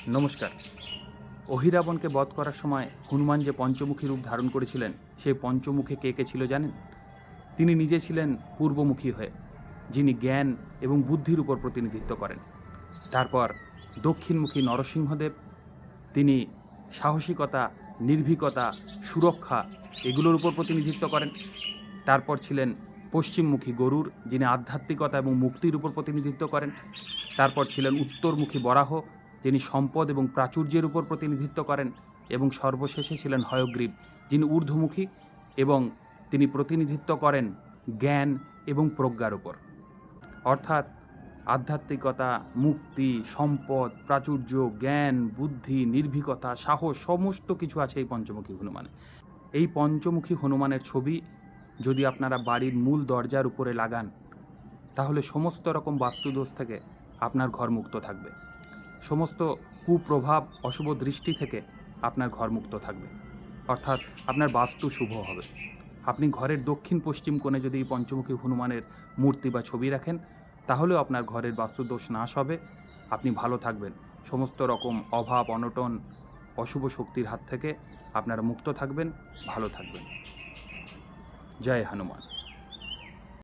নমস্কার। অহিরাবণকে বধ করার সময় হনুমান যে পঞ্চমুখী রূপ ধারণ করেছিলেন, সেই পঞ্চমুখে কে কে ছিল জানেন? তিনি নিজে ছিলেন পূর্বমুখী হয়ে, যিনি জ্ঞান এবং বুদ্ধির উপর প্রতিনিধিত্ব করেন। তারপর দক্ষিণমুখী নরসিংহদেব, তিনি সাহসিকতা, নির্ভীকতা, সুরক্ষা এগুলোর উপর প্রতিনিধিত্ব করেন। তারপর ছিলেন পশ্চিমমুখী গরুড়, যিনি আধ্যাত্মিকতা এবং মুক্তির উপর প্রতিনিধিত্ব করেন। তারপর ছিলেন উত্তরমুখী বরাহ, যিনি সম্পদ এবং প্রাচুর্যের উপর প্রতিনিধিত্ব করেন। এবং সর্বশেষে ছিলেন হয়গ্রীব, যিনি ঊর্ধ্বমুখী এবং তিনি প্রতিনিধিত্ব করেন জ্ঞান এবং প্রজ্ঞার উপর। অর্থাৎ আধ্যাত্মিকতা, মুক্তি, সম্পদ, প্রাচুর্য, জ্ঞান, বুদ্ধি, নির্ভীকতা, সাহস সমস্ত কিছু আছে এই পঞ্চমুখী হনুমানে। এই পঞ্চমুখী হনুমানের ছবি যদি আপনারা বাড়ির মূল দরজার উপরে লাগান, তাহলে সমস্ত রকম বাস্তুদোষ থেকে আপনার ঘর মুক্ত থাকবে। সমস্ত কুপ্রভাব, অশুভ দৃষ্টি থেকে আপনার ঘর মুক্ত থাকবে। অর্থাৎ আপনার বাস্তু শুভ হবে। আপনি ঘরের দক্ষিণ পশ্চিম কোণে যদি এই পঞ্চমুখী হনুমানের মূর্তি বা ছবি রাখেন, তাহলেও আপনার ঘরের বাস্তুদোষ নাশ হবে, আপনি ভালো থাকবেন। সমস্ত রকম অভাব, অনটন, অশুভ শক্তির হাত থেকে আপনারা মুক্ত থাকবেন, ভালো থাকবেন। জয় হনুমান।